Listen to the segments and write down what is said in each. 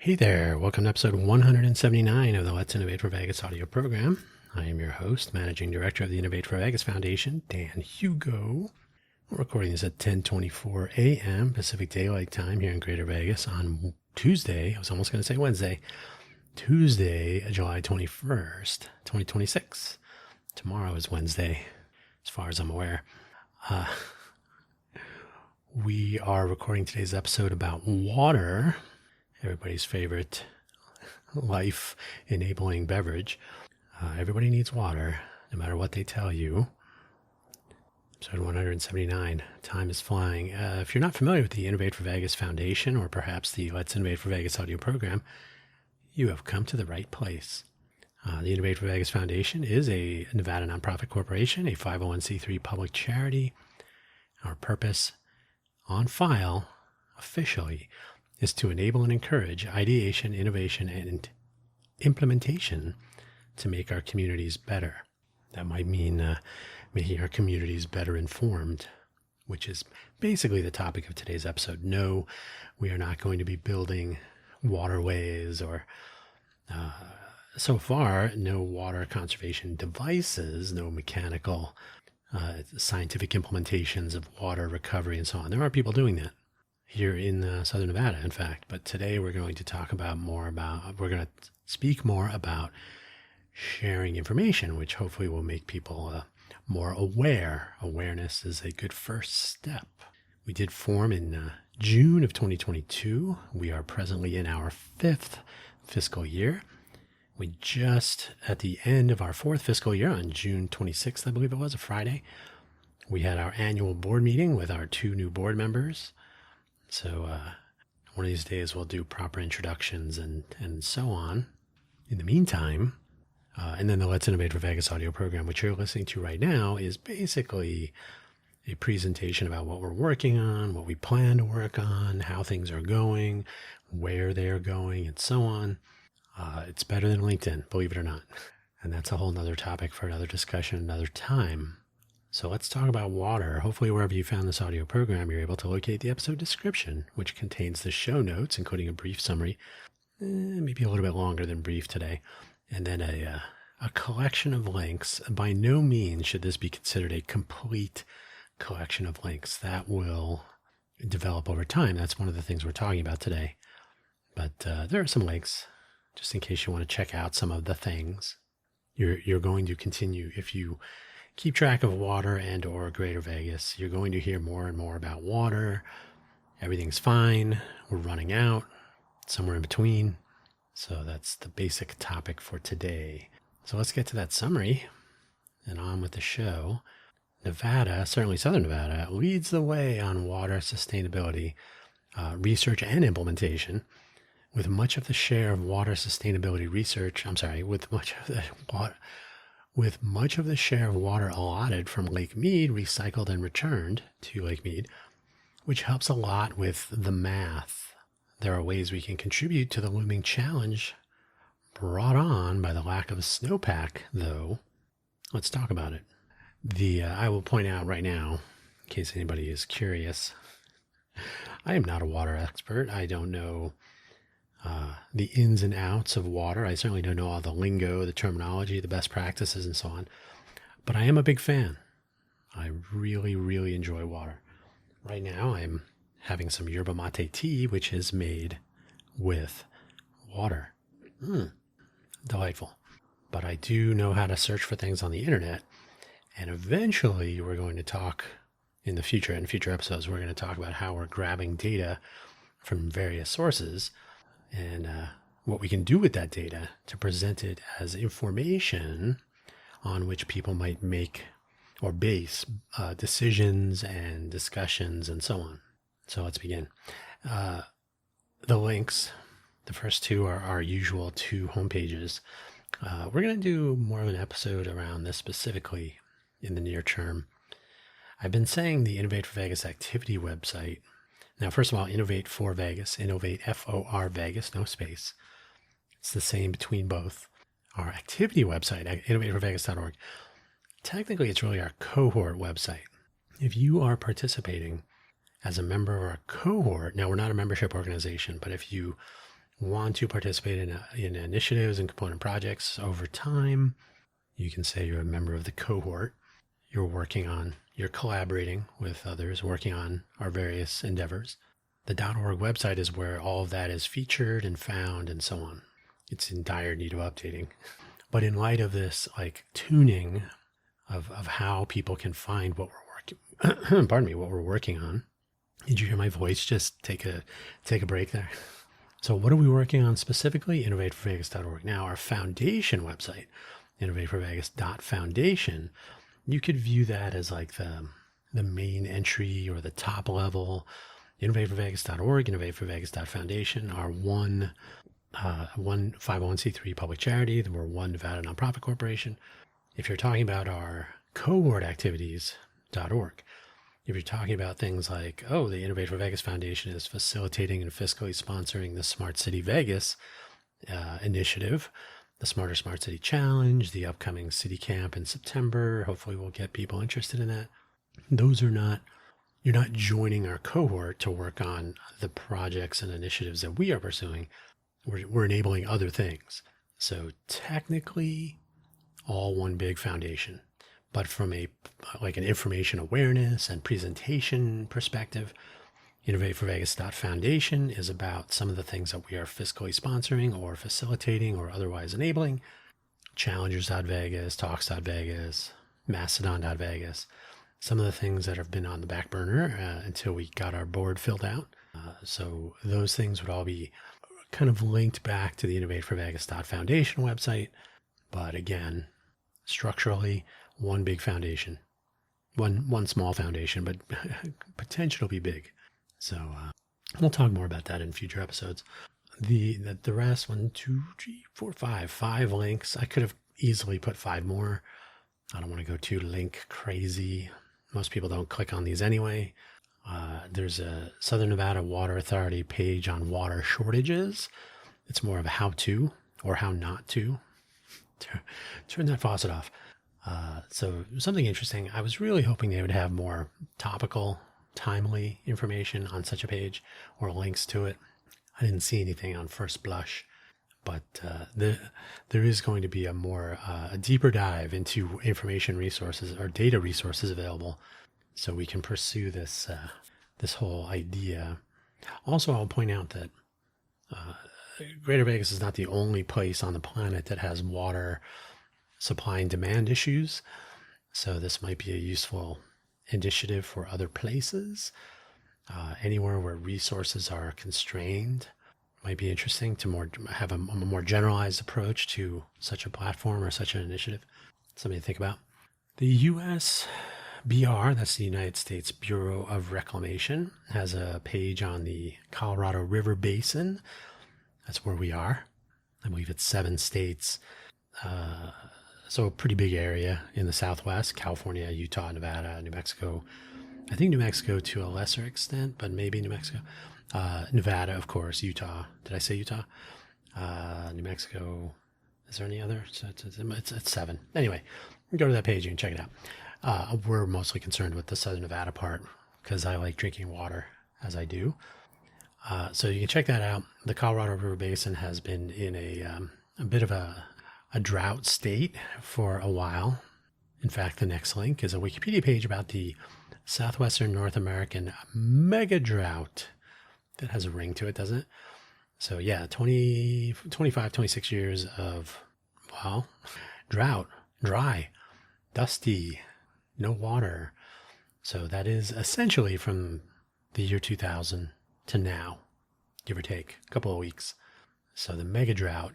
Hey there, welcome to episode 179 of the Let's Innovate for Vegas audio program. I am your host, Managing Director of the Innovate for Vegas Foundation, Dan Hugo. We're recording this at 10:24 a.m. Pacific Daylight Time here in Greater Vegas on Tuesday. I was almost going to say Wednesday. Tuesday, July 21st, 2026. Tomorrow is Wednesday, as far as I'm aware. We are recording today's episode about water, everybody's favorite life-enabling beverage. Everybody needs water, no matter what they tell you. Episode 179, time is flying. If you're not familiar with the Innovate for Vegas Foundation, or perhaps the Let's Innovate for Vegas audio program, you have come to the right place. The Innovate for Vegas Foundation is a Nevada nonprofit corporation, a 501c3 public charity. Our purpose, on file, officially, is to enable and encourage ideation, innovation, and implementation to make our communities better. That might mean making our communities better informed, which is basically the topic of today's episode. No, we are not going to be building waterways or, so far, no water conservation devices, no mechanical scientific implementations of water recovery and so on. There are people doing that here in Southern Nevada, in fact. But today we're going to speak more about sharing information, which hopefully will make people more aware. Awareness is a good first step. We did form in June of 2022. We are presently in our 5th fiscal year. We just, at the end of our 4th fiscal year, on June 26th, I believe it was, a Friday, we had our annual board meeting with our 2 new board members. So one of these days we'll do proper introductions and so on. In the meantime, and then the Let's Innovate for Vegas audio program, which you're listening to right now, is basically a presentation about what we're working on, what we plan to work on, how things are going, where they're going, and so on. It's better than LinkedIn, believe it or not. And that's a whole nother topic for another discussion, another time. So let's talk about water. Hopefully wherever you found this audio program, you're able to locate the episode description, which contains the show notes, including a brief summary, maybe a little bit longer than brief today, and then a collection of links. By no means should this be considered a complete collection of links. That will develop over time. That's one of the things we're talking about today. But there are some links, just in case you want to check out some of the things. You're going to continue, if you keep track of water and or Greater Vegas, you're going to hear more and more about water. Everything's fine. We're running out, somewhere in between. So that's the basic topic for today. So let's get to that summary and on with the show. Nevada, certainly Southern Nevada, leads the way on water sustainability, research and implementation, with much of the share of water sustainability research, with much of the share of water allotted from Lake Mead recycled and returned to Lake Mead, which helps a lot with the math. There are ways we can contribute to the looming challenge brought on by the lack of a snowpack, though. Let's talk about it. I will point out right now, in case anybody is curious, I am not a water expert. I don't know the ins and outs of water. I certainly don't know all the lingo, the terminology, the best practices, and so on. But I am a big fan. I really, really enjoy water. Right now, I'm having some yerba mate tea, which is made with water. Delightful. But I do know how to search for things on the internet. And eventually, we're going to talk in future episodes, we're going to talk about how we're grabbing data from various sources and what we can do with that data to present it as information on which people might make or base decisions and discussions and so on. So let's begin. The links, the first 2 are our usual 2 homepages. We're going to do more of an episode around this specifically in the near term. I've been saying the Innovate for Vegas activity website. Now, first of all, Innovate for Vegas, Innovate FOR Vegas, no space. It's the same between both. Our activity website, innovateforvegas.org, technically it's really our cohort website. If you are participating as a member of our cohort, now we're not a membership organization, but if you want to participate in initiatives and component projects over time, you can say you're a member of the cohort. You're collaborating with others, working on our various endeavors. The .org website is where all of that is featured and found and so on. It's in dire need of updating. But in light of this tuning of how people can find what we're working, what we're working on. Did you hear my voice just take a break there? So what are we working on specifically? InnovateForVegas.org. Now our foundation website, InnovateForVegas.Foundation, you could view that as the main entry or the top level. InnovateForVegas.org, InnovateForVegas.Foundation are one 501c3 public charity. We're one Nevada nonprofit corporation. If you're talking about our cohort activities.org, if you're talking about things like, the Innovate for Vegas Foundation is facilitating and fiscally sponsoring the Smart City Vegas initiative, the Smarter Smart City Challenge, the upcoming City Camp in September. Hopefully we'll get people interested in that. You're not joining our cohort to work on the projects and initiatives that we are pursuing. We're enabling other things. So technically, all one big foundation. But from an information awareness and presentation perspective, InnovateForVegas.Foundation is about some of the things that we are fiscally sponsoring or facilitating or otherwise enabling. Challengers.Vegas, Talks.Vegas, Mastodon.Vegas, some of the things that have been on the back burner until we got our board filled out. So those things would all be kind of linked back to the InnovateForVegas.Foundation website. But again, structurally, one big foundation, one small foundation, but potential to be big. So we'll talk more about that in future episodes. The rest, 5 links. I could have easily put 5 more. I don't want to go too link crazy. Most people don't click on these anyway. There's a Southern Nevada Water Authority page on water shortages. It's more of a how-to or how not to. Turn that faucet off. So something interesting. I was really hoping they would have more topical, timely information on such a page or links to it. I didn't see anything on first blush, but there is going to be a deeper dive into information resources or data resources available, so we can pursue this whole idea. Also, I'll point out that Greater Vegas is not the only place on the planet that has water supply and demand issues. So this might be a useful initiative for other places. Anywhere where resources are constrained might be interesting to have a more generalized approach to such a platform or such an initiative. Something to think about. The USBR, that's the United States Bureau of Reclamation, has a page on the Colorado River Basin. That's where we are. I believe it's 7 states. So a pretty big area in the Southwest: California, Utah, Nevada, New Mexico. I think New Mexico to a lesser extent, but maybe New Mexico. Nevada, of course, Utah. Did I say Utah? New Mexico. Is there any other? It's 7. Anyway, go to that page, you can check it out. We're mostly concerned with the Southern Nevada part because I like drinking water, as I do. So you can check that out. The Colorado River Basin has been in a bit of a drought state for a while. In fact, the next link is a Wikipedia page about the Southwestern North American mega drought. That has a ring to it, doesn't it? So yeah, 25, 26 years of, drought, dry, dusty, no water. So that is essentially from the year 2000 to now, give or take a couple of weeks. So the mega drought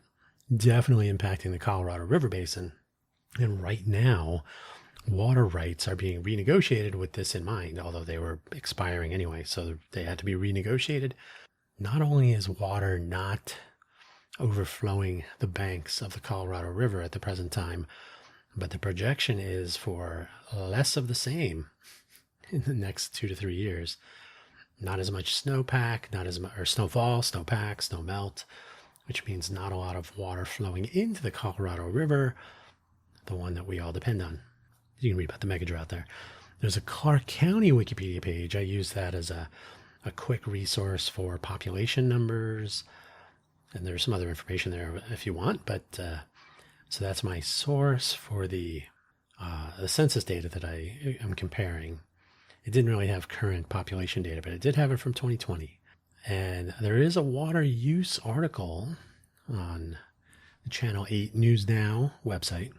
definitely impacting the Colorado River Basin. And right now, water rights are being renegotiated with this in mind, although they were expiring anyway, so they had to be renegotiated. Not only is water not overflowing the banks of the Colorado River at the present time, but the projection is for less of the same in the next 2 to 3 years. Not as much snowpack, snowfall, snowpack, snow melt, which means not a lot of water flowing into the Colorado River, the one that we all depend on. You can read about the mega drought there. There's a Clark County Wikipedia page. I use that as a quick resource for population numbers, And there's some other information there if you want, but so that's my source for the census data that I am comparing. It didn't really have current population data, but it did have it from 2020. And there is a water use article on the Channel 8 News Now website.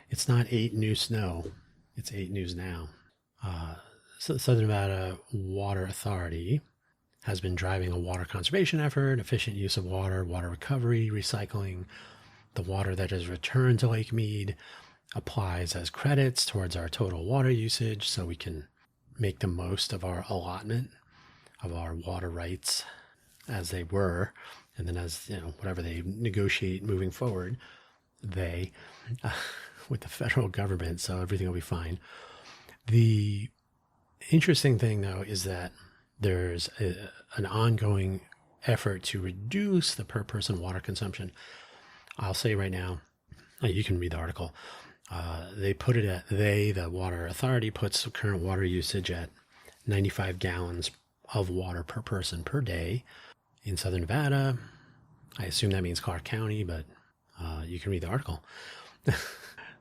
It's not 8 New Snow, it's 8 News Now. So the Southern Nevada Water Authority has been driving a water conservation effort, efficient use of water, water recovery, recycling. The water that is returned to Lake Mead applies as credits towards our total water usage so we can make the most of our allotment of our water rights as they were. And then as, whatever they negotiate moving forward, with the federal government, so everything will be fine. The interesting thing, though, is that there's an ongoing effort to reduce the per person water consumption. I'll say right now, you can read the article. They put it at, the Water Authority, puts current water usage at 95 gallons of water per person per day in Southern Nevada. I assume that means Clark County, but you can read the article.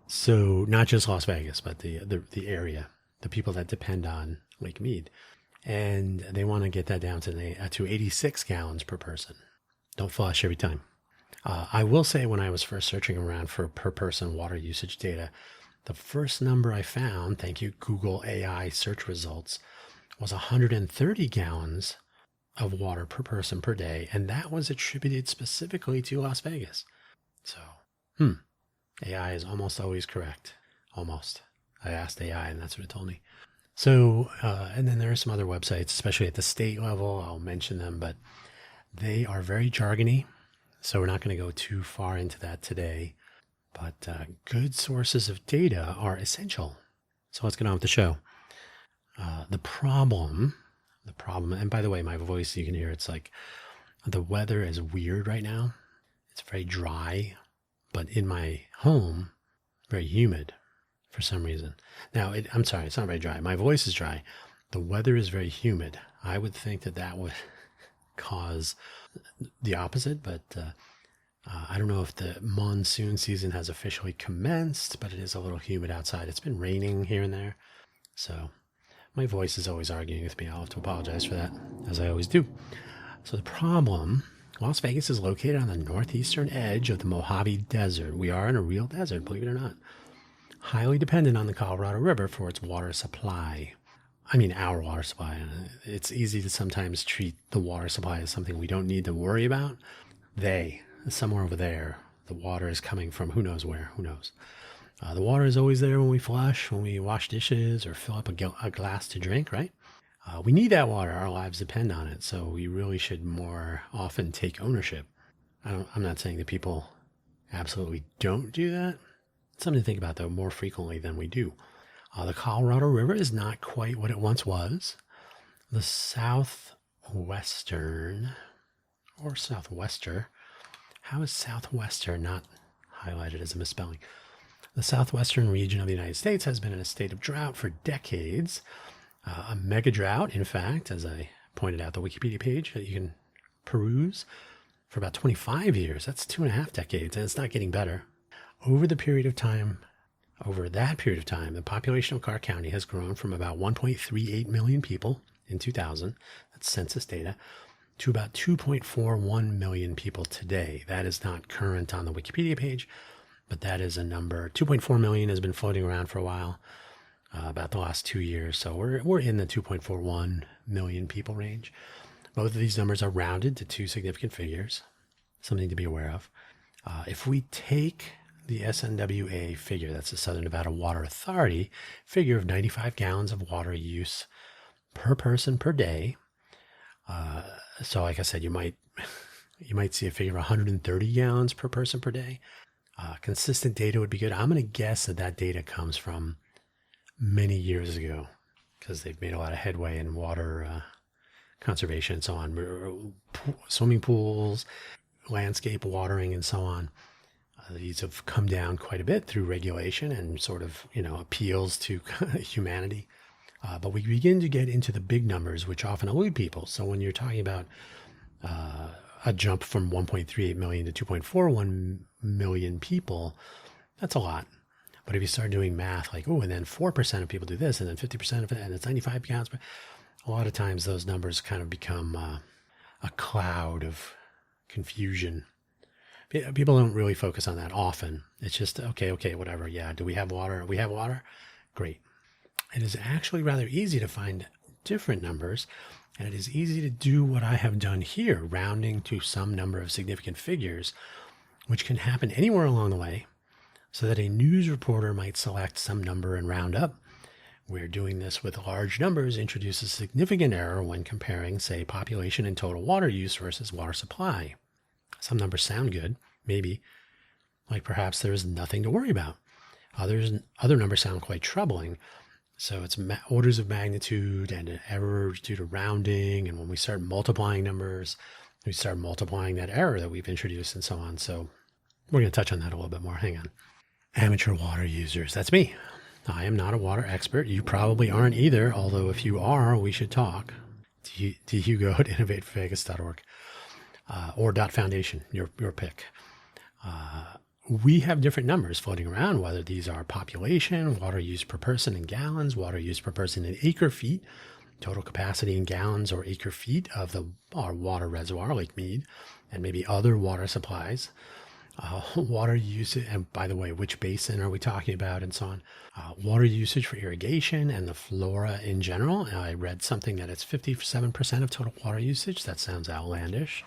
So not just Las Vegas, but the area, the people that depend on Lake Mead. And they want to get that down to 86 gallons per person. Don't flush every time. I will say when I was first searching around for per person water usage data, the first number I found, thank you Google AI search results, was 130 gallons of water per person per day. And that was attributed specifically to Las Vegas. So, AI is almost always correct. Almost. I asked AI and that's what it told me. So, and then there are some other websites, especially at the state level. I'll mention them, but they are very jargony. So we're not going to go too far into that today. But good sources of data are essential. So let's get on with the show. The problem, and by the way, my voice, you can hear it's like the weather is weird right now. It's very dry, but in my home, very humid for some reason. Now, I'm sorry, it's not very dry. My voice is dry. The weather is very humid. I would think that would cause the opposite, but I don't know if the monsoon season has officially commenced, but it is a little humid outside. It's been raining here and there. So my voice is always arguing with me. I'll have to apologize for that, as I always do. So the problem, Las Vegas is located on the northeastern edge of the Mojave Desert. We are in a real desert, believe it or not. Highly dependent on the Colorado River for its water supply. I mean, our water supply. It's easy to sometimes treat the water supply as something we don't need to worry about. Somewhere over there, the water is coming from who knows where, who knows. The water is always there when we flush, when we wash dishes or fill up a glass to drink, right? We need that water. Our lives depend on it. So we really should more often take ownership. I'm not saying that people absolutely don't do that. It's something to think about, though, more frequently than we do. The Colorado River is not quite what it once was. The southwestern, or southwester, how is southwestern not highlighted as a misspelling? The southwestern region of the United States has been in a state of drought for decades. A mega drought, in fact, as I pointed out, the Wikipedia page that you can peruse, for about 25 years. That's 2.5 decades, and it's not getting better. Over that period of time, the population of Clark County has grown from about 1.38 million people in 2000, that's census data, to about 2.41 million people today. That is not current on the Wikipedia page, but that is a number. 2.4 million has been floating around for a while, about the last 2 years. So we're in the 2.41 million people range. Both of these numbers are rounded to two significant figures, something to be aware of. If we take the SNWA figure, that's the Southern Nevada Water Authority figure of 95 gallons of water use per person per day. So like I said, you might see a figure of 130 gallons per person per day. Consistent data would be good. I'm going to guess that data comes from many years ago because they've made a lot of headway in water conservation and so on. Swimming pools, landscape watering, and so on. These have come down quite a bit through regulation and sort of, appeals to humanity. But we begin to get into the big numbers, which often elude people. So when you're talking about a jump from 1.38 million to 2.41 million people, that's a lot. But if you start doing math like, oh, and then 4% of people do this, and then 50% of it, and it's 95 counts, a lot of times those numbers kind of become a cloud of confusion. People don't really focus on that often. It's just, okay, whatever. Yeah, do we have water? We have water? Great. It is actually rather easy to find different numbers, and it is easy to do what I have done here, rounding to some number of significant figures, which can happen anywhere along the way, so that a news reporter might select some number and round up. Where doing this with large numbers introduces significant error when comparing, say, population and total water use versus water supply. Some numbers sound good, maybe, like perhaps there is nothing to worry about. Other numbers sound quite troubling. So it's orders of magnitude and an error due to rounding. And when we start multiplying numbers, we start multiplying that error that we've introduced and so on. So we're going to touch on that a little bit more. Hang on. Amateur water users. That's me. I am not a water expert. You probably aren't either, although if you are, we should talk. To Hugo at innovateforvegas.org or .foundation, your pick. We have different numbers floating around, whether these are population, water use per person in gallons, water use per person in acre feet, total capacity in gallons or acre feet of our water reservoir, Lake Mead, and maybe other water supplies. Water usage, and by the way, which basin are we talking about, and so on. Water usage for irrigation and the flora in general. I read something that it's 57% of total water usage. That sounds outlandish,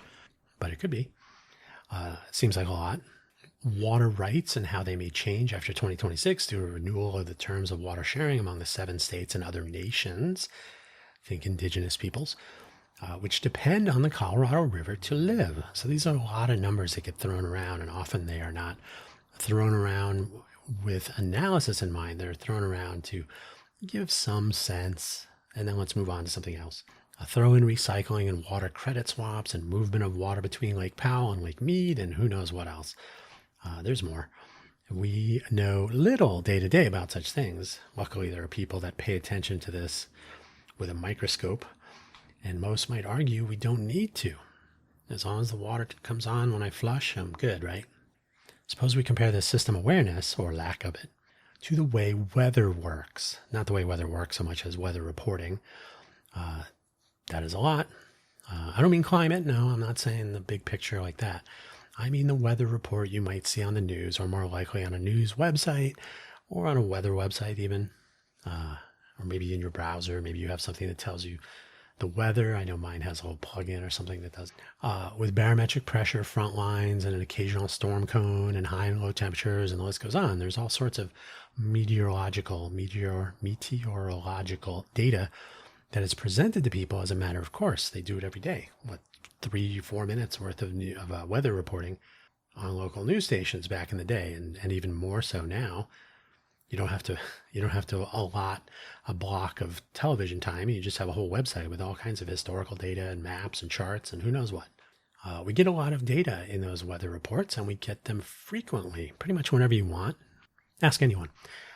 but it could be. Seems like a lot. Water rights and how they may change after 2026 through a renewal of the terms of water sharing among the 7 states and other nations, think indigenous peoples, which depend on the Colorado River to live. So these are a lot of numbers that get thrown around, and often they are not thrown around with analysis in mind. They're thrown around to give some sense, and then let's move on to something else. Throw in recycling and water credit swaps and movement of water between Lake Powell and Lake Mead and who knows what else. There's more. We know little day to day about such things. Luckily, there are people that pay attention to this with a microscope, and most might argue we don't need to. As long as the water comes on when I flush, I'm good, right? Suppose we compare this system awareness, or lack of it, to the way weather works. Not the way weather works so much as weather reporting. That is a lot. I don't mean climate. No, I'm not saying the big picture like that. I mean the weather report you might see on the news, or more likely on a news website, or on a weather website even, or maybe in your browser. Maybe you have something that tells you the weather. I know mine has a little plugin or something that does. With barometric pressure, front lines, and an occasional storm cone, and high and low temperatures, and the list goes on. There's all sorts of meteorological data that is presented to people as a matter of course. They do it every day. 3-4 minutes worth of weather reporting on local news stations back in the day, and even more so now. You don't have to allot a block of television time. You just have a whole website with all kinds of historical data and maps and charts and who knows what. We get a lot of data in those weather reports, and we get them frequently, pretty much whenever you want. Ask anyone.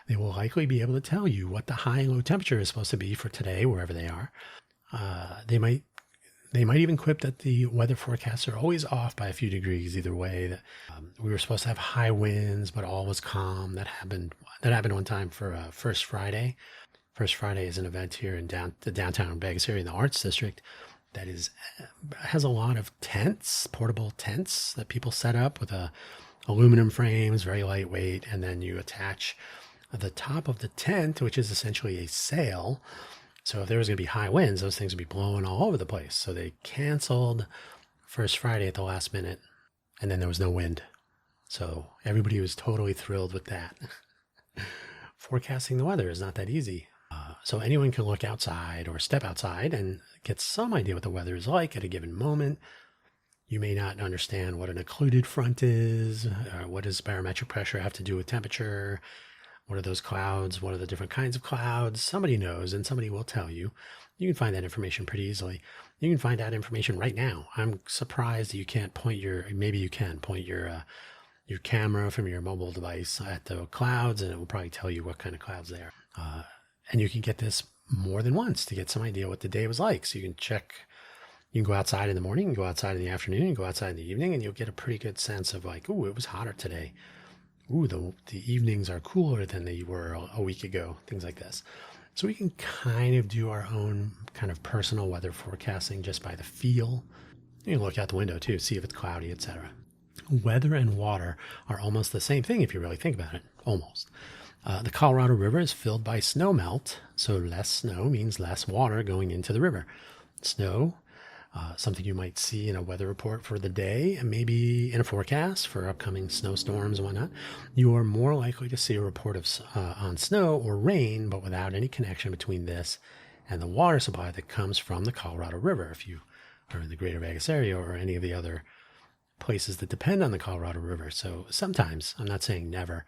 They will likely be able to tell you what the high and low temperature is supposed to be for today, wherever they are. They might even quip that the weather forecasts are always off by a few degrees either way. That we were supposed to have high winds, but all was calm. That happened one time for First Friday. First Friday is an event here in the downtown Vegas area in the Arts District that has a lot of tents, portable tents that people set up with aluminum frames, very lightweight, and then you attach the top of the tent, which is essentially a sail. So if there was going to be high winds, those things would be blowing all over the place. So they canceled First Friday at the last minute, and then there was no wind. So everybody was totally thrilled with that. Forecasting the weather is not that easy. So anyone can look outside or step outside and get some idea what the weather is like at a given moment. You may not understand what an occluded front is. What does barometric pressure have to do with temperature? What are those clouds? What are the different kinds of clouds? Somebody knows, and somebody will tell you. You can find that information pretty easily. You can find that information right now. I'm surprised that you can't point your camera from your mobile device at the clouds, and it will probably tell you what kind of clouds they are. And you can get this more than once to get some idea what the day was like. So you can check, You can go outside in the morning, you can go outside in the afternoon, you can go outside in the evening, and you'll get a pretty good sense of like, ooh, it was hotter today. Ooh, the evenings are cooler than they were a week ago, things like this. So we can kind of do our own kind of personal weather forecasting just by the feel. You can look out the window too, see if it's cloudy, etc. Weather and water are almost the same thing if you really think about it, almost. The Colorado River is filled by snow melt, so less snow means less water going into the river. Snow, something you might see in a weather report for the day, and maybe in a forecast for upcoming snowstorms and whatnot. You are more likely to see a report of on snow or rain, but without any connection between this and the water supply that comes from the Colorado River. If you are in the greater Vegas area or any of the other places that depend on the Colorado River. So sometimes, I'm not saying never,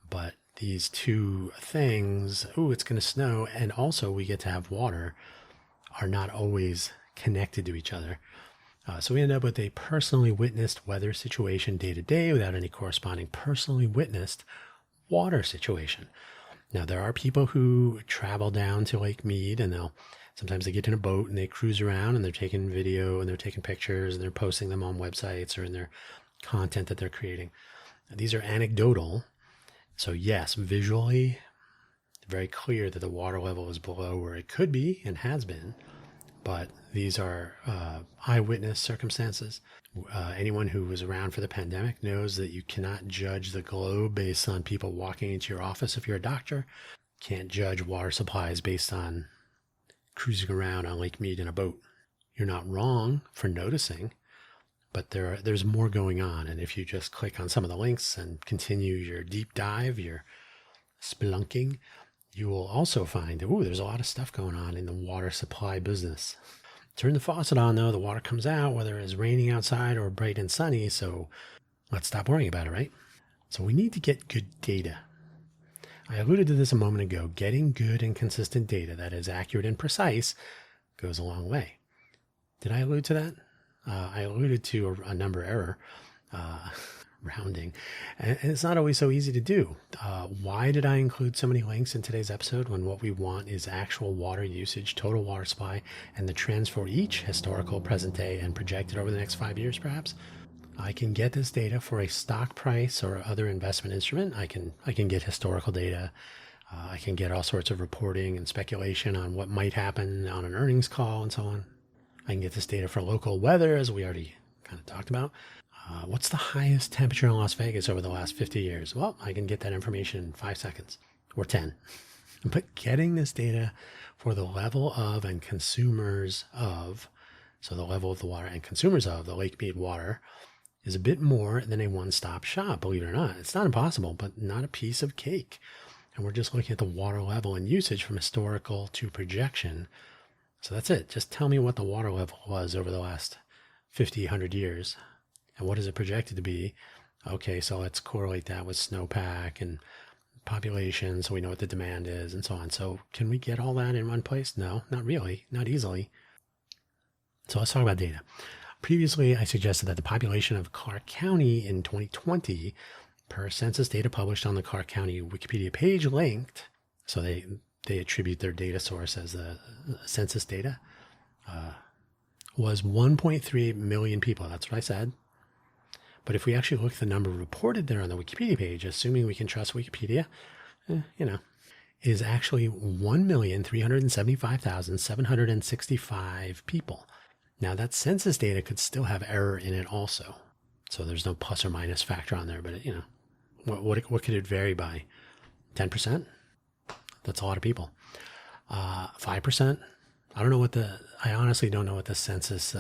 but these two things, ooh, it's going to snow, and also we get to have water, are not always connected to each other. So we end up with a personally witnessed weather situation day to day without any corresponding personally witnessed water situation. Now, there are people who travel down to Lake Mead, and sometimes they get in a boat and they cruise around and they're taking video and they're taking pictures and they're posting them on websites or in their content that they're creating. These are anecdotal. So yes, visually, very clear that the water level is below where it could be and has been, but these are eyewitness circumstances. Anyone who was around for the pandemic knows that you cannot judge the globe based on people walking into your office if you're a doctor. Can't judge water supplies based on cruising around on Lake Mead in a boat. You're not wrong for noticing, but there's more going on. And if you just click on some of the links and continue your deep dive, your spelunking, you will also find that, ooh, there's a lot of stuff going on in the water supply business. Turn the faucet on, though, the water comes out, whether it's raining outside or bright and sunny. So let's stop worrying about it, right? So we need to get good data. I alluded to this a moment ago. Getting good and consistent data that is accurate and precise goes a long way. Did I allude to that? I alluded to a number error, rounding, and it's not always so easy to do. Why did I include so many links in today's episode when what we want is actual water usage, total water supply, and the trends for each historical, present day, and projected over the next 5 years, perhaps? I can get this data for a stock price or other investment instrument. I can get historical data. I can get all sorts of reporting and speculation on what might happen on an earnings call and so on. I can get this data for local weather, as we already kind of talked about. What's the highest temperature in Las Vegas over the last 50 years? Well, I can get that information in 5 seconds or 10. But getting this data for the level of and consumers of, so the level of the water and consumers of the Lake Mead water, is a bit more than a one-stop shop, believe it or not. It's not impossible, but not a piece of cake. And we're just looking at the water level and usage from historical to projection. So that's it. Just tell me what the water level was over the last 50, 100 years. And what is it projected to be? Okay, so let's correlate that with snowpack and population so we know what the demand is and so on. So can we get all that in one place? No, not really, not easily. So let's talk about data. Previously, I suggested that the population of Clark County in 2020, per census data published on the Clark County Wikipedia page linked, so they attribute their data source as the census data, was 1.3 million people. That's what I said. But if we actually look at the number reported there on the Wikipedia page, assuming we can trust Wikipedia, is actually 1,375,765 people. Now that census data could still have error in it also. So there's no plus or minus factor on there, but what could it vary by? 10%? That's a lot of people. 5%? I honestly don't know what the census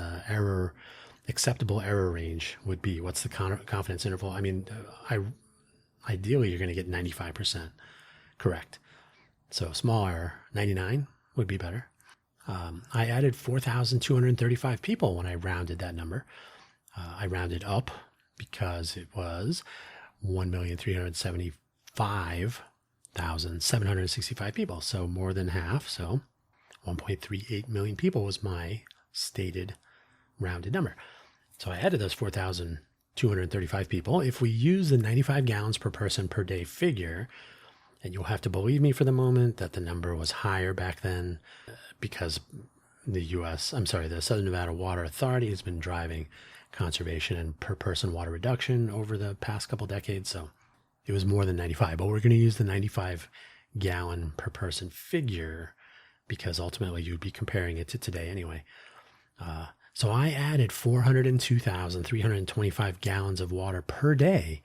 acceptable error range would be. What's the confidence interval? I mean, ideally you're going to get 95% correct. So small error, 99 would be better. I added 4,235 people when I rounded that number. I rounded up because it was 1,375,765 people. So more than half. So 1.38 million people was my stated rounded number. So I added those 4,235 people. If we use the 95 gallons per person per day figure, and you'll have to believe me for the moment that the number was higher back then because the Southern Nevada Water Authority has been driving conservation and per person water reduction over the past couple decades. So it was more than 95, but we're going to use the 95 gallon per person figure because ultimately you'd be comparing it to today anyway. So I added 402,325 gallons of water per day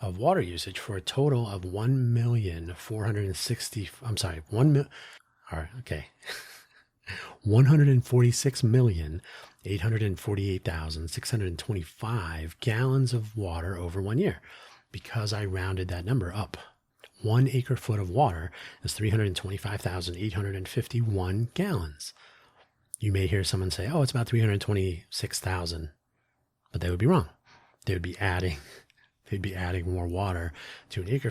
of water usage for a total of 1,460. I'm sorry, 146,848,625 gallons of water over 1 year, because I rounded that number up. 1 acre foot of water is 325,851 gallons. You may hear someone say, oh, it's about 326,000, but they would be wrong. They'd be adding more water to an acre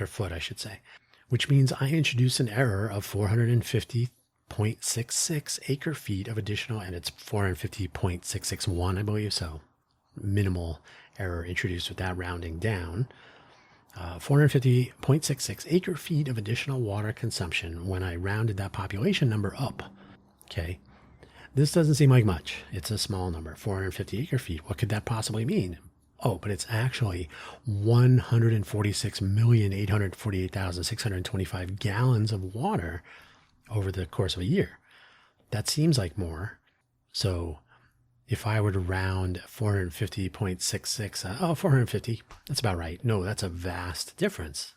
foot, I should say, which means I introduced an error of 450.66 acre feet of additional, and it's 450.661, I believe. So minimal error introduced with that rounding down. 450.66 acre feet of additional water consumption when I rounded that population number up. Okay. This doesn't seem like much. It's a small number, 450 acre feet. What could that possibly mean? Oh, but it's actually 146,848,625 gallons of water over the course of a year. That seems like more. So if I were to round 450.66, 450, that's about right. No, that's a vast difference.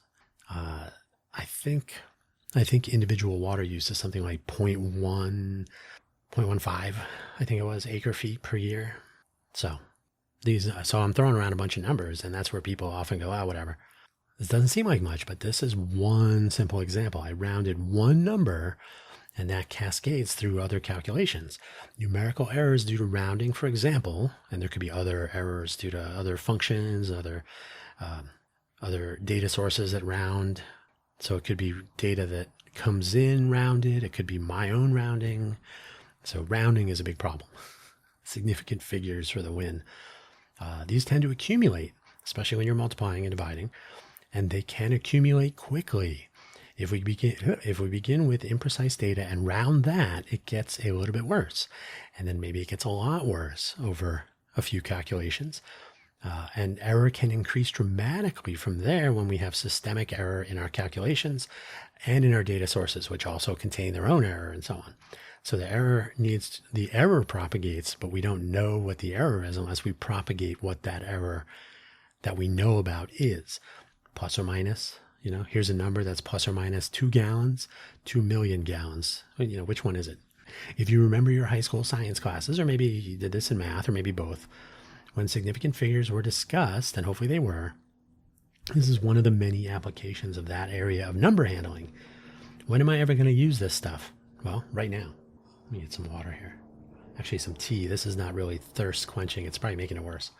I think individual water use is something like 0.1, 0.15, I think it was, acre feet per year. So I'm throwing around a bunch of numbers, and that's where people often go, whatever. This doesn't seem like much, but this is one simple example. I rounded one number, and that cascades through other calculations. Numerical errors due to rounding, for example, and there could be other errors due to other functions, other data sources that round. So it could be data that comes in rounded. It could be my own rounding. So rounding is a big problem. Significant figures for the win. These tend to accumulate, especially when you're multiplying and dividing, and they can accumulate quickly. If we begin with imprecise data and round that, it gets a little bit worse. And then maybe it gets a lot worse over a few calculations. And error can increase dramatically from there when we have systemic error in our calculations and in our data sources, which also contain their own error and so on. So the error propagates, but we don't know what the error is unless we propagate what that error that we know about is. Plus or minus, here's a number that's plus or minus 2 gallons, 2 million gallons. Which one is it? If you remember your high school science classes, or maybe you did this in math, or maybe both, when significant figures were discussed, and hopefully they were, this is one of the many applications of that area of number handling. When am I ever going to use this stuff? Well, right now. Let me get some water here. Actually, some tea. This is not really thirst quenching. It's probably making it worse.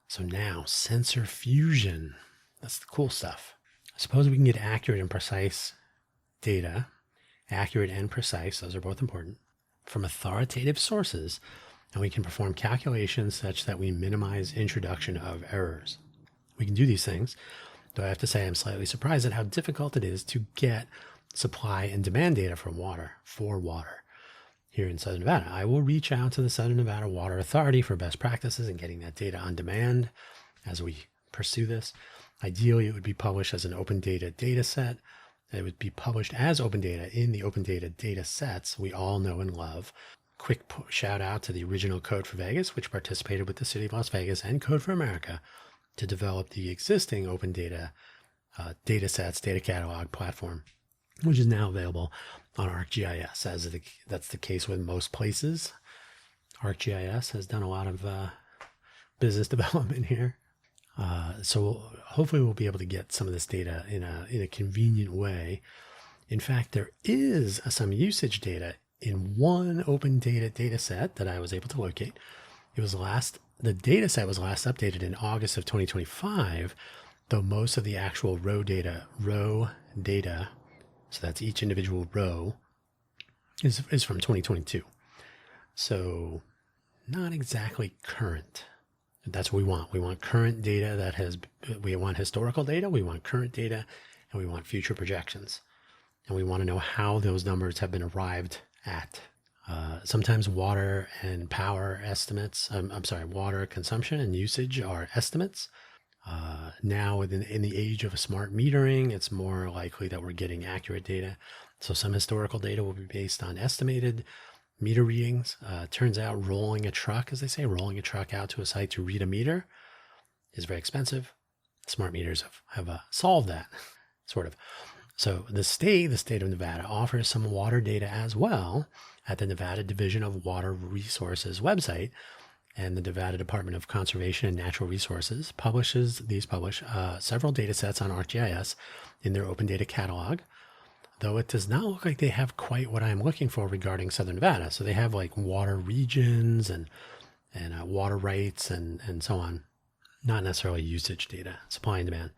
So now, sensor fusion. That's the cool stuff. Suppose we can get accurate and precise data. Accurate and precise, those are both important, from authoritative sources, and we can perform calculations such that we minimize introduction of errors. We can do these things, though I have to say I'm slightly surprised at how difficult it is to get supply and demand data for water here in Southern Nevada. I will reach out to the Southern Nevada Water Authority for best practices in getting that data on demand as we pursue this. Ideally, it would be published as an open data data set. It would be published as open data in the open data data sets we all know and love. Quick shout out to the original Code for Vegas, which participated with the City of Las Vegas and Code for America to develop the existing open data data sets, data catalog platform, which is now available on ArcGIS. That's the case with most places. ArcGIS has done a lot of business development here. So hopefully we'll be able to get some of this data in a convenient way. In fact, there is some usage data in one open data set that I was able to locate. The data set was last updated in August of 2025, though most of the actual row data, so that's each individual row, is from 2022. So not exactly current. That's what we want. We want current data we want historical data, we want current data, and we want future projections. And we want to know how those numbers have been arrived at. Sometimes water and power estimates, water consumption and usage are estimates. Now, in the age of smart metering, it's more likely that we're getting accurate data. So some historical data will be based on estimated meter readings. Turns out rolling a truck, as they say, rolling a truck out to a site to read a meter is very expensive. Smart meters have solved that, sort of. So the state of Nevada, offers some water data as well at the Nevada Division of Water Resources website. And the Nevada Department of Conservation and Natural Resources publish several data sets on ArcGIS in their open data catalog, though it does not look like they have quite what I'm looking for regarding Southern Nevada. So they have like water regions and water rights and so on, not necessarily usage data, supply and demand.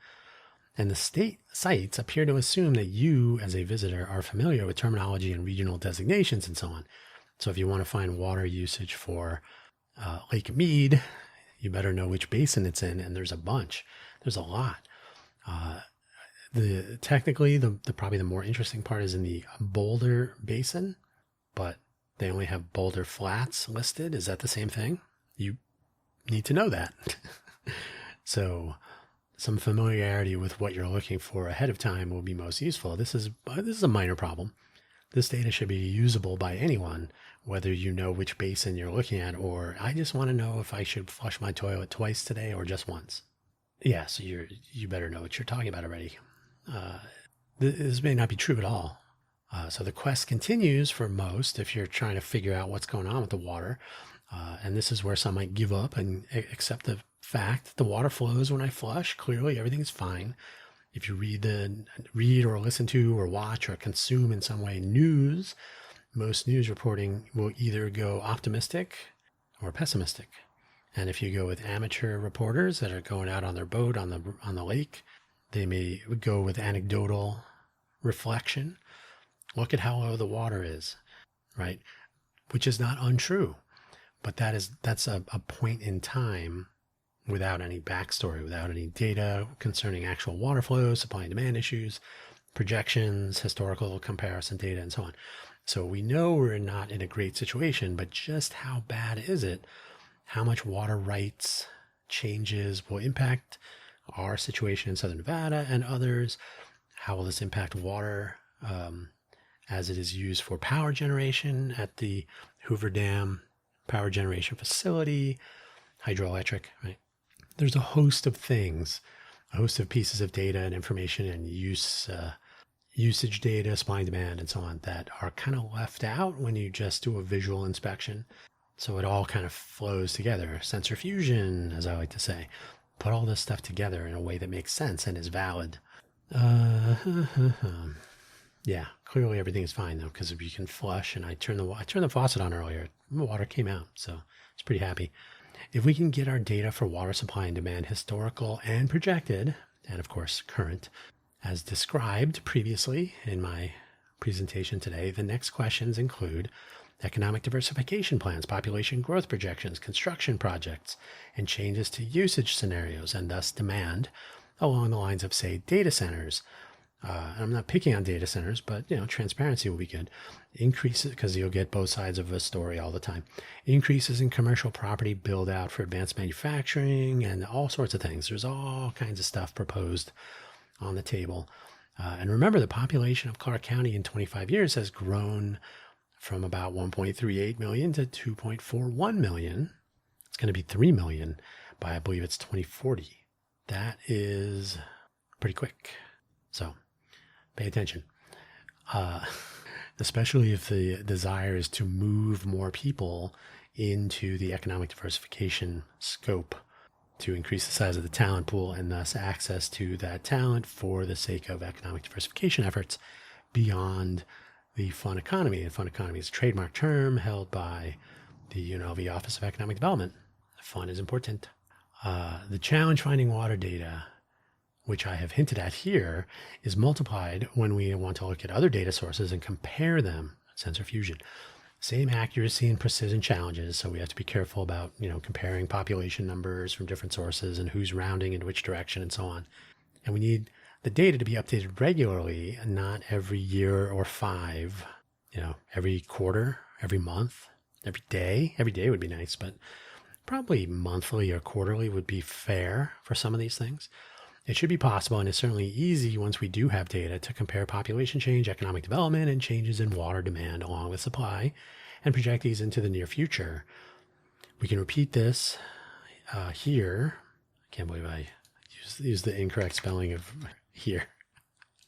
And the state sites appear to assume that you, as a visitor, are familiar with terminology and regional designations and so on. So if you want to find water usage for Lake Mead, you better know which basin it's in, and there's a bunch. There's a lot. Technically, probably the more interesting part is in the Boulder Basin, but they only have Boulder Flats listed. Is that the same thing? You need to know that. So some familiarity with what you're looking for ahead of time will be most useful. This is a minor problem. This data should be usable by anyone, whether you know which basin you're looking at, or I just want to know if I should flush my toilet twice today or just once. Yeah, so you better know what you're talking about already. This may not be true at all. So the quest continues for most if you're trying to figure out what's going on with the water. And this is where some might give up and accept the fact that the water flows when I flush. Clearly, everything's fine. If you read or listen to or watch or consume in some way news, most news reporting will either go optimistic or pessimistic. And if you go with amateur reporters that are going out on their boat on the lake, they may go with anecdotal reflection. Look at how low the water is, right? Which is not untrue, but that's a point in time without any backstory, without any data concerning actual water flow, supply and demand issues, projections, historical comparison data, and so on. So we know we're not in a great situation, but just how bad is it? How much water rights changes will impact our situation in Southern Nevada and others? How will this impact water as it is used for power generation at the Hoover Dam power generation facility, hydroelectric, right? There's a host of things, a host of pieces of data and information and usage data, supply and demand, and so on that are kind of left out when you just do a visual inspection. So it all kind of flows together. Sensor fusion, as I like to say. Put all this stuff together in a way that makes sense and is valid. Yeah, clearly everything is fine though, because if you can flush, and I turned the faucet on earlier, the water came out, so I was pretty happy. If we can get our data for water supply and demand historical and projected, and of course current, as described previously in my presentation today, the next questions include economic diversification plans, population growth projections, construction projects, and changes to usage scenarios, and thus demand along the lines of, say, data centers. I'm not picking on data centers, but transparency will be good. Increases, because you'll get both sides of a story all the time. Increases in commercial property build out for advanced manufacturing and all sorts of things. There's all kinds of stuff proposed on the table. And remember, the population of Clark County in 25 years has grown from about 1.38 million to 2.41 million. It's going to be 3 million by, I believe it's 2040. That is pretty quick. So pay attention. Especially if the desire is to move more people into the economic diversification scope to increase the size of the talent pool and thus access to that talent for the sake of economic diversification efforts beyond the fun economy. And fun economy is a trademark term held by the UNLV Office of Economic Development. Fun is important. The challenge finding water data, which I have hinted at here, is multiplied when we want to look at other data sources and compare them. Sensor fusion. Same accuracy and precision challenges, so we have to be careful about comparing population numbers from different sources and who's rounding in which direction and so on. And we need the data to be updated regularly, not every year or 5, every quarter, every month, every day. Every day would be nice, but probably monthly or quarterly would be fair for some of these things. It should be possible, and it's certainly easy once we do have data to compare population change, economic development, and changes in water demand along with supply and project these into the near future. We can repeat this here. I can't believe I used the incorrect spelling of here.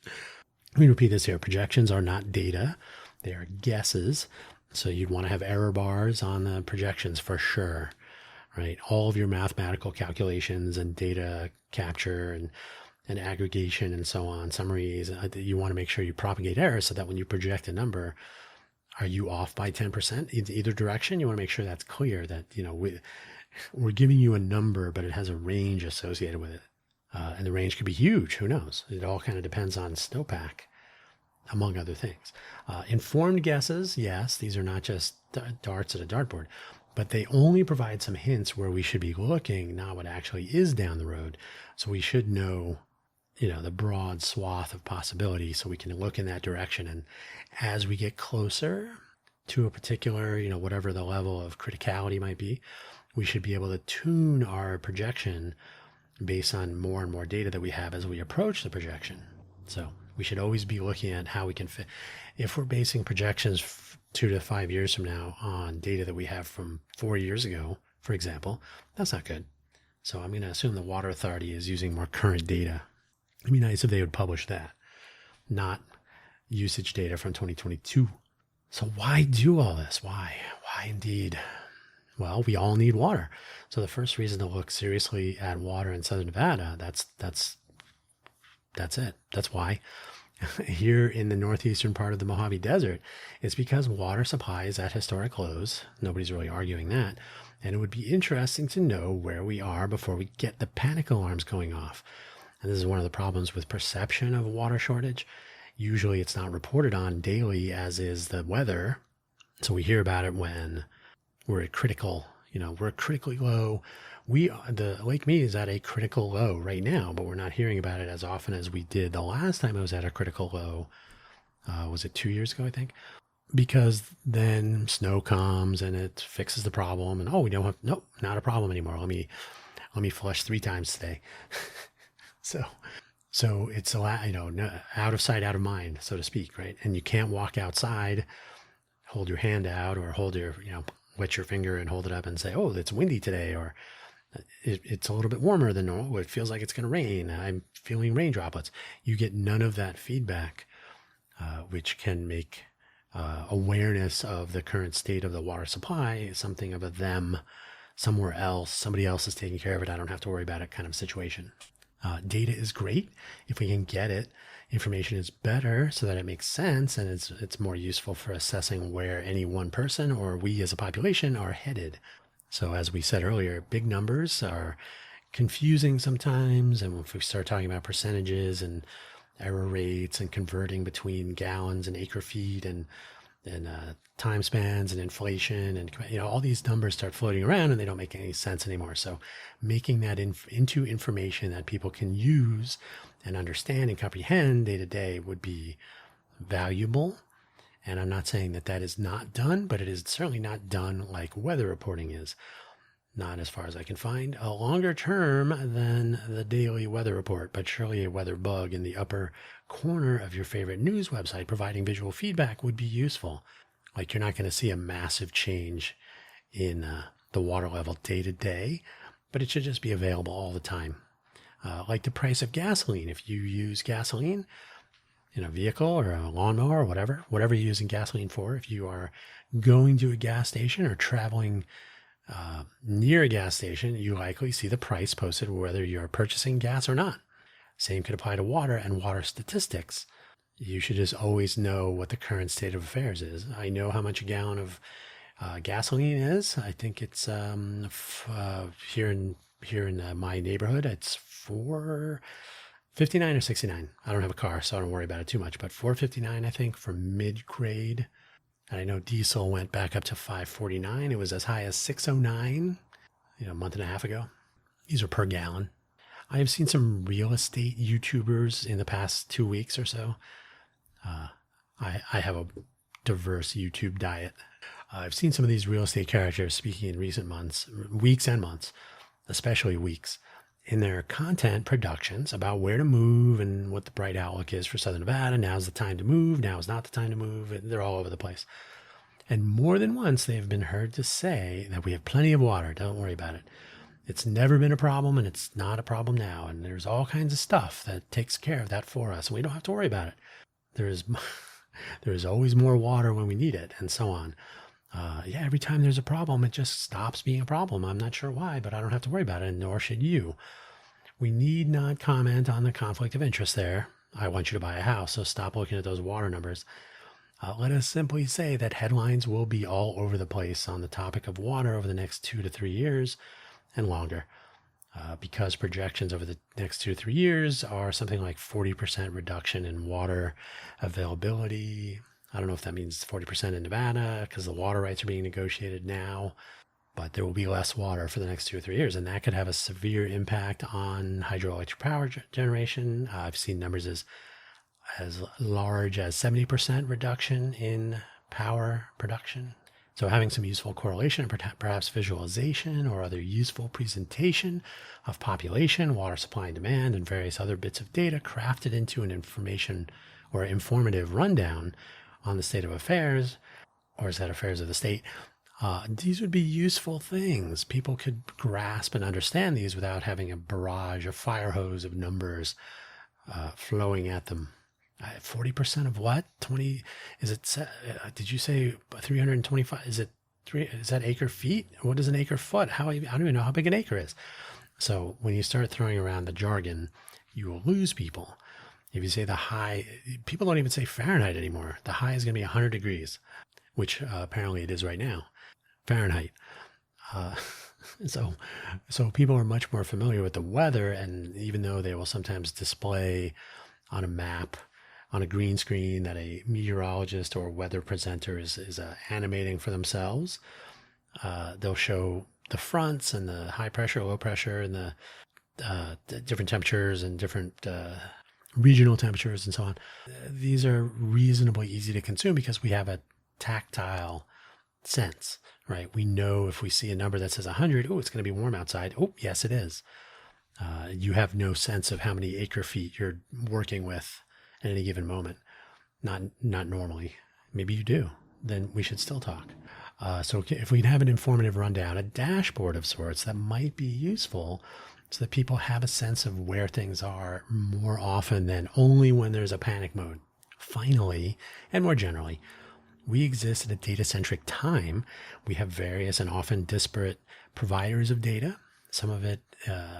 Let me repeat this here. Projections are not data. They are guesses. So you'd want to have error bars on the projections for sure, right? All of your mathematical calculations and data capture and aggregation and so on, summaries, you want to make sure you propagate error so that when you project a number, are you off by 10% in either direction? You want to make sure that's clear that, we're giving you a number, but it has a range associated with it. And the range could be huge. Who knows? It all kind of depends on snowpack, among other things. Informed guesses, yes, these are not just darts at a dartboard, but they only provide some hints where we should be looking, not what actually is down the road. So we should know, the broad swath of possibility so we can look in that direction. And as we get closer to a particular, whatever the level of criticality might be, we should be able to tune our projection based on more and more data that we have as we approach the projection. So we should always be looking at how we can fit. If we're basing projections 2 to 5 years from now on data that we have from 4 years ago, for example, that's not good. So I'm going to assume the Water Authority is using more current data. It'd be nice if they would publish that, not usage data from 2022. So why do all this? Why indeed? Well, we all need water. So the first reason to look seriously at water in Southern Nevada, that's it. That's why. Here in the northeastern part of the Mojave Desert, it's because water supply is at historic lows. Nobody's really arguing that. And it would be interesting to know where we are before we get the panic alarms going off. And this is one of the problems with perception of a water shortage. Usually it's not reported on daily, as is the weather. So we hear about it when we're at critical, we're critically low. The Lake Mead is at a critical low right now, but we're not hearing about it as often as we did the last time it was at a critical low. Was it 2 years ago, I think? Because then snow comes and it fixes the problem, and we don't have, nope, not a problem anymore. Let me flush 3 times today. So it's a lot, out of sight, out of mind, so to speak, right? And you can't walk outside, hold your hand out, or hold your, wet your finger and hold it up and say, oh, it's windy today, or it's a little bit warmer than normal. It feels like it's going to rain. I'm feeling rain droplets. You get none of that feedback, which can make awareness of the current state of the water supply something of a them, somewhere else. Somebody else is taking care of it. I don't have to worry about it kind of situation. Data is great if we can get it. Information is better so that it makes sense, and it's more useful for assessing where any one person or we as a population are headed. So as we said earlier, big numbers are confusing sometimes, and if we start talking about percentages and error rates and converting between gallons and acre feet and time spans and inflation and all these numbers start floating around and they don't make any sense anymore. So making that into information that people can use and understand and comprehend day to day would be valuable. And I'm not saying that is not done, but it is certainly not done like weather reporting is. Not as far as I can find. A longer term than the daily weather report, but surely a weather bug in the upper corner of your favorite news website providing visual feedback would be useful. Like, you're not going to see a massive change in the water level day to day, but it should just be available all the time. Like the price of gasoline. If you use gasoline in a vehicle or a lawnmower or whatever you're using gasoline for, if you are going to a gas station or traveling near a gas station, you likely see the price posted whether you're purchasing gas or not. Same could apply to water and water statistics. You should just always know what the current state of affairs is. I know how much a gallon of gasoline is. I think it's here in my neighborhood, it's $4.59 or 69. I don't have a car, so I don't worry about it too much. But $4.59, I think, for mid-grade. And I know diesel went back up to $5.49. It was as high as $6.09, a month and a half ago. These are per gallon. I have seen some real estate YouTubers in the past 2 weeks or so. I have a diverse YouTube diet. I've seen some of these real estate characters speaking in recent months, weeks and months, especially weeks, in their content productions about where to move and what the bright outlook is for Southern Nevada. Now's the time to move. Now is not the time to move. And they're all over the place. And more than once, they have been heard to say that we have plenty of water. Don't worry about it. It's never been a problem, and it's not a problem now. And there's all kinds of stuff that takes care of that for us, and we don't have to worry about it. There is always more water when we need it, and so on. Every time there's a problem, it just stops being a problem. I'm not sure why, but I don't have to worry about it, and nor should you. We need not comment on the conflict of interest there. I want you to buy a house, so stop looking at those water numbers. Let us simply say that headlines will be all over the place on the topic of water over the next 2 to 3 years and longer, because projections over the next 2 to 3 years are something like 40% reduction in water availability. I don't know if that means 40% in Nevada because the water rights are being negotiated now, but there will be less water for the next 2 or 3 years, and that could have a severe impact on hydroelectric power generation. I've seen numbers as large as 70% reduction in power production. So having some useful correlation and perhaps visualization or other useful presentation of population, water supply and demand, and various other bits of data crafted into an information or informative rundown on the state of affairs, or is that affairs of the state? These would be useful things. People could grasp and understand these without having a barrage, a fire hose of numbers flowing at them. 40% of what? 20? Is it? Did you say 325? Is it is that acre feet? What is an acre foot? I don't even know how big an acre is. So when you start throwing around the jargon, you will lose people. If you say the high, people don't even say Fahrenheit anymore. The high is going to be 100 degrees, which apparently it is right now. Fahrenheit. So people are much more familiar with the weather, and even though they will sometimes display on a map, on a green screen that a meteorologist or weather presenter is animating for themselves, they'll show the fronts and the high pressure, low pressure, and the different temperatures and different regional temperatures and so on. These are reasonably easy to consume because we have a tactile sense, right? We know if we see a number that says 100, oh, it's going to be warm outside. Oh, yes, it is. You have no sense of how many acre feet you're working with at any given moment. Not normally. Maybe you do. Then we should still talk. So if we can have an informative rundown, a dashboard of sorts that might be useful so that people have a sense of where things are more often than only when there's a panic mode. Finally, and more generally, we exist in a data-centric time. We have various and often disparate providers of data, some of it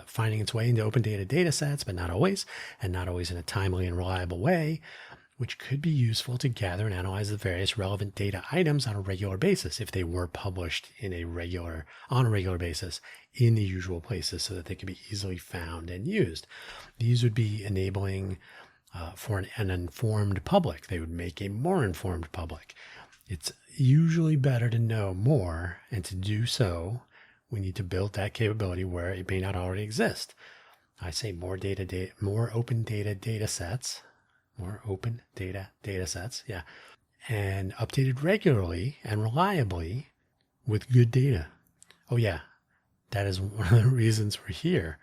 finding its way into open data sets, but not always, and not always in a timely and reliable way, which could be useful to gather and analyze the various relevant data items on a regular basis if they were published on a regular basis in the usual places so that they can be easily found and used. These would be enabling for an informed public. They would make a more informed public. It's usually better to know more, and to do so, we need to build that capability where it may not already exist. I say more open data sets, yeah, and updated regularly and reliably with good data. Oh yeah, that is one of the reasons we're here.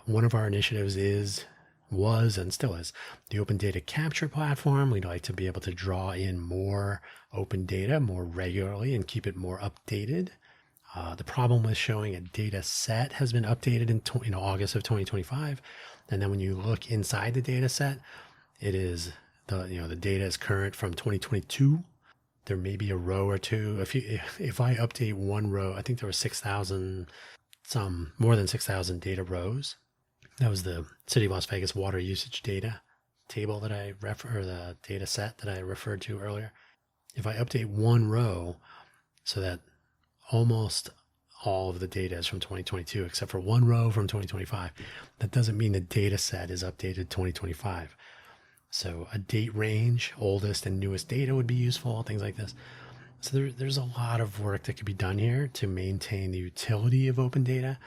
One of our initiatives was and still is the open data capture platform. We'd like to be able to draw in more open data more regularly and keep it more updated. The problem with showing a data set has been updated in August of 2025, and then when you look inside the data set, it is the data is current from 2022. There may be a row or two. If I update one row, I think there were more than 6,000 data rows. That was the City of Las Vegas water usage data table that the data set that I referred to earlier. If I update one row so that almost all of the data is from 2022, except for one row from 2025, that doesn't mean the data set is updated 2025. So a date range, oldest and newest data would be useful, things like this. So there's a lot of work that could be done here to maintain the utility of open data.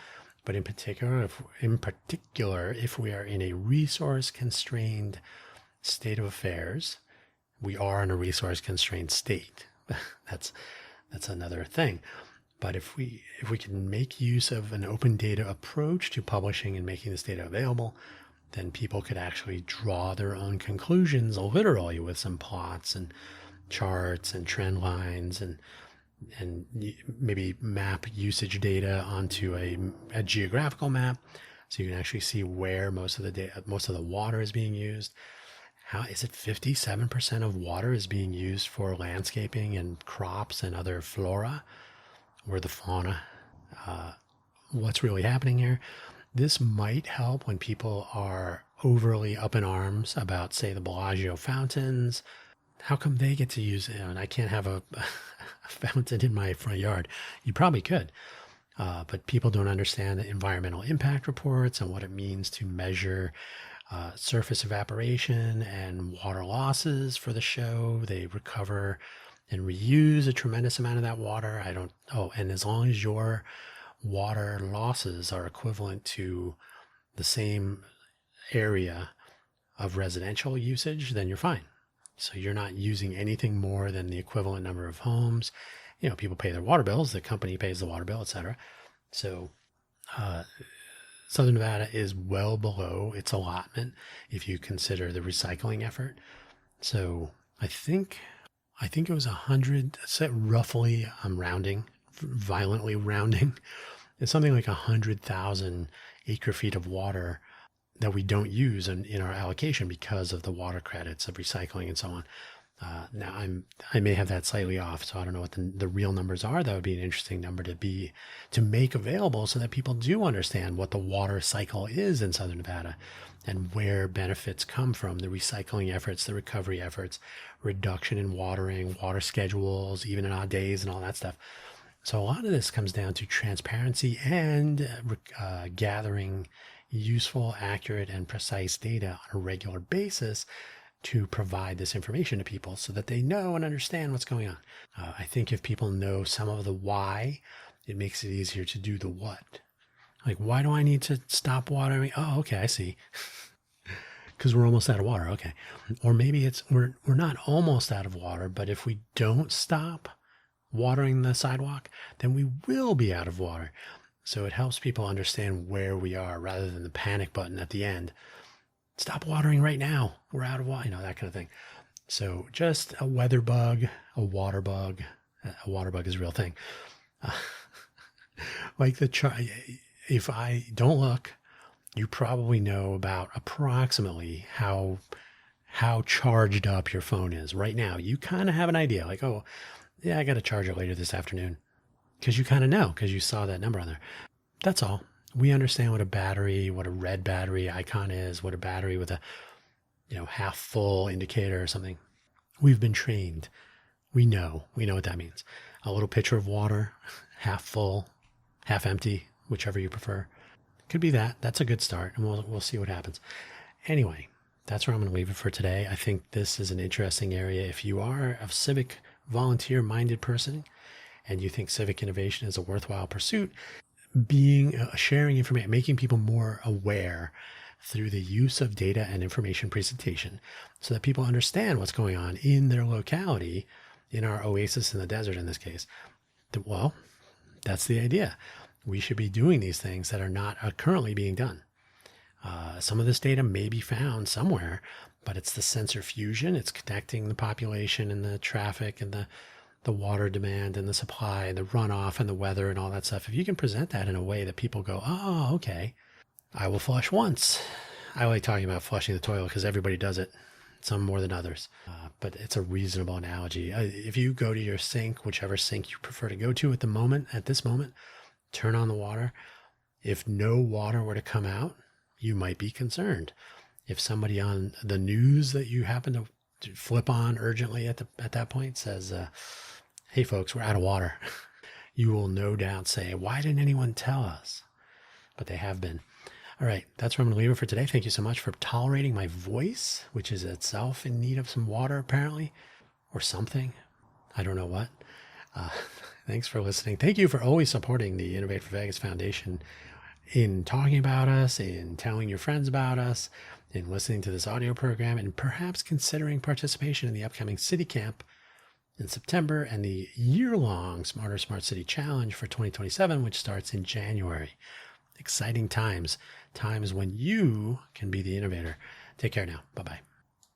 But in particular, if we are in a resource-constrained state of affairs, we are in a resource-constrained state. that's another thing. But if we can make use of an open data approach to publishing and making this data available, then people could actually draw their own conclusions literally with some plots and charts and trend lines, and maybe map usage data onto a geographical map, so you can actually see where most of the water is being used. How is it 57% of water is being used for landscaping and crops and other flora or the fauna? What's really happening here? This might help when people are overly up in arms about, say, the Bellagio fountains. How come they get to use it and I can't have a fountain in my front yard? You probably could. But people don't understand the environmental impact reports and what it means to measure surface evaporation and water losses for the show. They recover and reuse a tremendous amount of that water. And as long as your water losses are equivalent to the same area of residential usage, then you're fine. So you're not using anything more than the equivalent number of homes. People pay their water bills, the company pays the water bill, etc. So Southern Nevada is well below its allotment if you consider the recycling effort. So I think it was 100, roughly, I'm rounding, violently rounding. It's something like 100,000 acre feet of water that we don't use in our allocation because of the water credits of recycling and so on. Now I may have that slightly off, so I don't know what the real numbers are. That would be an interesting number to make available so that people do understand what the water cycle is in Southern Nevada and where benefits come from, the recycling efforts, the recovery efforts, reduction in watering, water schedules, even in odd days and all that stuff. So a lot of this comes down to transparency and gathering useful, accurate, and precise data on a regular basis to provide this information to people so that they know and understand what's going on. I think if people know some of the why, it makes it easier to do the what. Like, why do I need to stop watering? Oh, okay, I see. Because we're almost out of water. Okay. Or maybe we're not almost out of water, but if we don't stop watering the sidewalk, then we will be out of water. So it helps people understand where we are rather than the panic button at the end. Stop watering right now. We're out of water, that kind of thing. So just a weather bug, a water bug. A water bug is a real thing. If I don't look, you probably know about approximately how charged up your phone is right now. You kind of have an idea, like, oh, yeah, I got to charge it later this afternoon. Because you kind of know, because you saw that number on there. That's all. We understand what a red battery icon is, what a battery with a, half full indicator or something. We've been trained. We know what that means. A little pitcher of water, half full, half empty, whichever you prefer. Could be that. That's a good start, and we'll see what happens. Anyway, that's where I'm going to leave it for today. I think this is an interesting area. If you are a civic volunteer-minded person and you think civic innovation is a worthwhile pursuit, sharing information, making people more aware through the use of data and information presentation so that people understand what's going on in their locality, in our oasis in the desert in this case. Well, that's the idea. We should be doing these things that are not currently being done. Some of this data may be found somewhere, but it's the sensor fusion. It's connecting the population and the traffic and the water demand and the supply and the runoff and the weather and all that stuff. If you can present that in a way that people go, oh, okay, I will flush once. I like talking about flushing the toilet because everybody does it, some more than others. But it's a reasonable analogy. If you go to your sink, whichever sink you prefer to go to at this moment, turn on the water. If no water were to come out, you might be concerned. If somebody on the news that you happen to flip on urgently at that point says, hey folks, we're out of water, you will no doubt say, why didn't anyone tell us? But they have been. All right, that's where I'm going to leave it for today. Thank you so much for tolerating my voice, which is itself in need of some water apparently, or something. I don't know what. Thanks for listening. Thank you for always supporting the Innovate for Vegas Foundation in talking about us, in telling your friends about us, in listening to this audio program, and perhaps considering participation in the upcoming city camp in September, and the year-long Smarter Smart City Challenge for 2027, which starts in January. Exciting times when you can be the innovator. Take care now. Bye-bye.